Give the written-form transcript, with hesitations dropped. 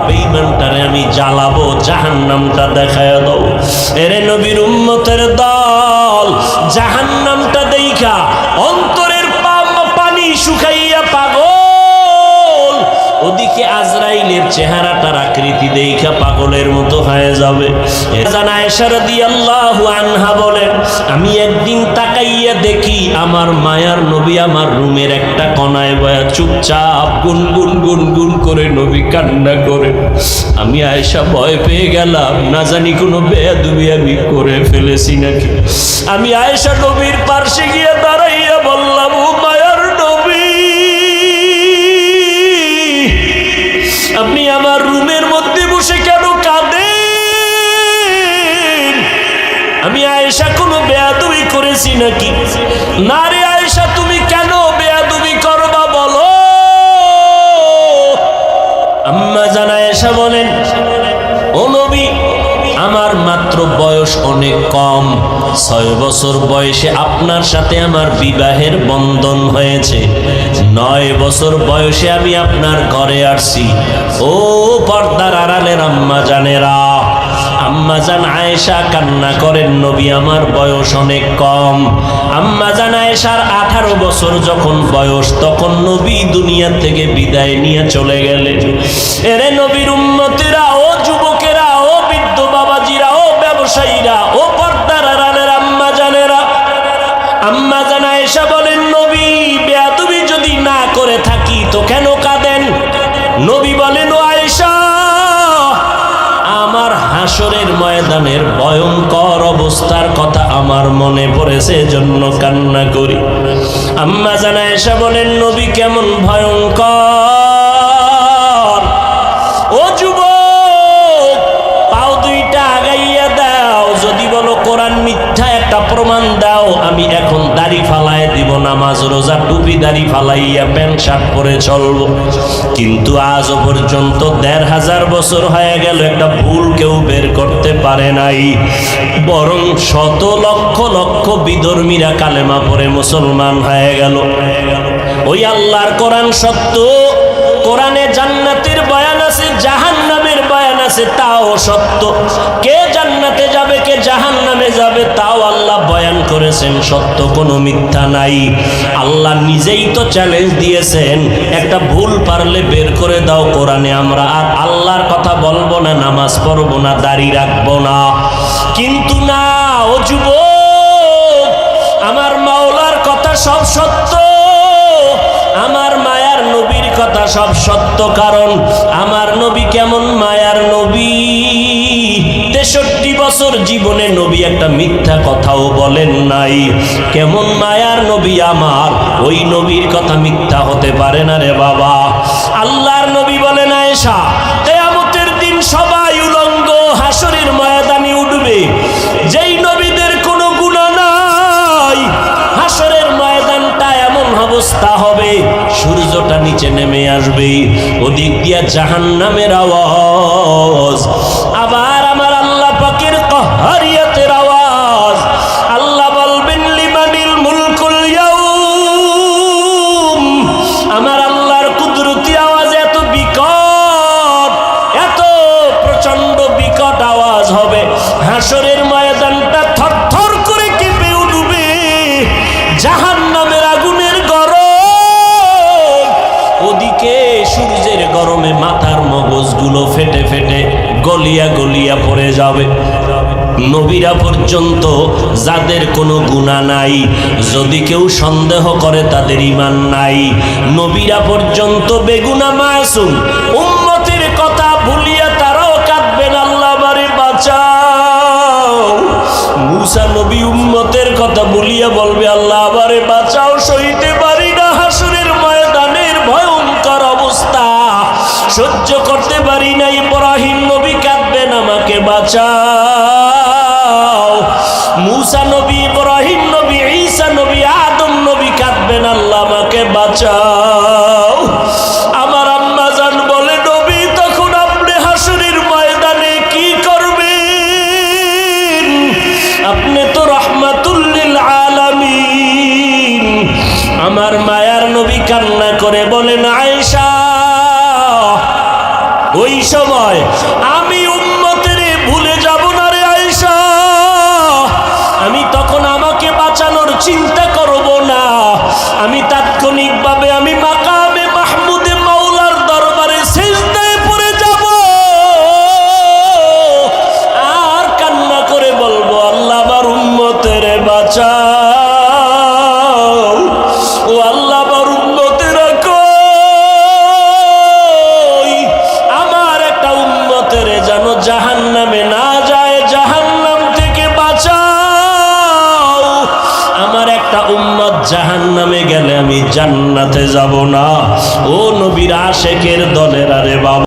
বেঈমানটারে আমি জ্বালাবো, জাহান্নামটা দেখায় দাও। এরে নবীর উম্মতের দল, জাহান্নামটা দেইখা অন্তরের পানি শুকাইয়া পাগল, ওদিকে আজরাইলের চেহারাটার আকৃতি দেইখা পাগলের মতো হয়ে যাবে। আয়েশা রাদিয়াল্লাহু আনহা বলেন, আমি একদিন তাকাইয়া দেখি আমার মায়ার নবী আমার রুমের একটা কোণায় বয়া চুপচাপ গুনগুন গুনগুন করে নবী কান্না করে। আমি আয়েশা ভয় পেয়ে গেলাম, না জানি কোনো বেয়াদবি আমি করে ফেলেছি নাকি। আমি আয়েশা নবীর পাশে গিয়ে দাঁড়াইয়া বললাম, ও মায়ার নবী, আপনি আমার রুমের মধ্যে বসে কেন কাঁদেন? আমি আয়েশা কোনো বেয়াদবি করেছি নাকি? না রে আয়েশা, তুমি কেন বেয়াদবি করবা বলো? আম্মা জান আয়েশা বলেন, ও নবী, আমার মাত্র বয়স অনেক কম, 6 বছর বয়সে আপনার সাথে আমার বিবাহের বন্ধন হয়েছে। 9 বছর বয়সে আমি আপনার ঘরে আসছি। ও পর্দার আড়ালের আম্মা জানেরা, আম্মা জান আয়েশা কান্না করেন, নবী আমার বয়স অনেক কম। আম্মা জান আয়েশার 18 বছর যখন বয়স, তখন নবী দুনিয়া থেকে বিদায় নিয়ে চলে গেলেন। এরে নবীর উম্মতেরা, ও যুবকেরা, ও বৃদ্ধ বাবাজিরা, ও ব্যবসায়ীরা, ও পর্দার আড়ালের আম্মা জানেরা, আম্মা জান আয়েশা বলেন, নবী বেয়াদবি যদি না করে থাকি তো কেন কাঁদেন? নবী বলেন, ও আয়েশা, আমার হাসরের ময়দানের ভয়ঙ্কর অবস্থার কথা আমার মনে পড়েছে, জন্য কান্না করি। আম্মা জান আয়েশা বলেন, নবী কেমন ভয়ঙ্কর? ও যুবক, পাও দুইটা আগাইয়া দাও, যদি বলো কোরআন মিথ্যা একটা প্রমাণ দাও, আমি এখন দাড়ি ফালায় দিব, নামাজ রোজা টুপি দাড়ি ফালাইয়া প্যান্ট শার্ট পরে চলবো। কিন্তু আজও পর্যন্ত 1500 বছর হয়ে গেল, একটা ভুল কেউ বের করতে পারে নাই। বরং শত লক্ষ লক্ষ বিধর্মীরা কালেমা পড়ে মুসলমান হয়ে গেল। ওই আল্লাহর কোরআন সত্য, কোরআনে জান্নাতের বয়ান আছে, জাহান্নামের বয়ান আছে, তাও সত্য। কে জান্নাতে যাবে, কে জাহান্নামে যাবে, তাও আল্লাহ বয়ান করেছেন, সত্য, কোনো মিথ্যা নাই। আল্লাহ নিজেই তো চ্যালেঞ্জ দিয়েছেন, একটা ভুল পারলে বের করে দাও কোরআনে, আমরা আর আল্লাহর কথা বলবো না, নামাজ পড়বো না, দাড়ি রাখবো না। কিন্তু না, ও যুবক, আমার মাওলার কথা সব সত্য, আমার মায়ার নবীর কথা সব সত্য। কারণ আমার নবী কেমন মায়ার নবী, 63 বছর জীবনে নবী একটা মিথ্যা কথাও বলেন নাই। কেমন মায়ার নবী আমার, ওই নবীর কথা মিথ্যা হতে পারে না রে বাবা। আল্লাহর নবী বলেন, আয়েশা, কিয়ামতের দিন সবাই উলঙ্গ হাসরের ময়দানে উঠবে। যেই নবীদের কোনো গুনাহ নাই, হাসরের ময়দানটা এমন অবস্থা হবে, সূর্যটা নিচে নেমে আসবে, ওদিক দিয়া জাহান্নামের আওয়াজ, আবার আমার আল্লাহ পাকের কাহরিয়াতের আওয়াজ। আল্লাহ বলবেন, লিমানিল মুলকুল ইয়াউম। আমার আল্লাহর কুদরতি আওয়াজ এত বিকট, এত প্রচন্ড বিকট আওয়াজ হবে, হাসরের ময়দানটা থরথর করে কেঁপে উঠবে। জাহান্নামের আগুনের গরম, ওদিকে সূর্যের গরমে মাথার মগজগুলো ফেটে ফেটে গলিয়া গলিয়া পড়ে যাবে। নবীরা পর্যন্ত যাদের কোনো গুনাহ নাই, যদি কেউ সন্দেহ করে তাদের ঈমান নাই। নবীরা পর্যন্ত বেগুনাহ মাসুম, উম্মতের কথা ভুলিয়া তারাও কাঁদবেন, আল্লাহ আমারে বাঁচাও। মুসা নবী উম্মতের কথা ভুলিয়া বলবে, আল্লাহ আমারে বাঁচাও, সইতে পারি না হাসরের ময়দানের ভয়ঙ্কর অবস্থা, সহ্য করতে পারি না। ইব্রাহিম নবী কাঁদবেন, আমাকে বাঁচাও। মুসা নবী, ইব্রাহিম নবী, ঈসা নবী, আদম নবী কাঁদবেন, আল্লাহ আমাকে বাঁচাও। আমার আম্মা জান বলে, নবী তখন আপনি হাসরের ময়দানে কি করবেন? আপনি তো রাহমাতুল লিল আলামিন। আমার মায়ার নবী কান্না করে বলেন, আয়েশা, ওই সময় আমি উম্মতের ভুলে যাব না রে আয়েশা। আমি তখন আমাকে বাঁচানোর চিন্তা করব না, আমি তাৎক্ষণিকভাবে আমি মাকামে মাহমুদে মাওলার দরবারে সিজদায় পড়ে যাব আর কান্না করে বলবো, আল্লাহ আমার উম্মতের বাঁচাও, ও আল্লাহ আমার উম্মতের কই, আমার একটা উম্মতের যেন জাহান্নামে না যায়, জাহান্নাম থেকে বাঁচাও। আমার একটা উম্মত জাহান্নামে গেলে আমি জান্নাতে যাব না। ও নবীর আশেকের দলের আরে বাবা।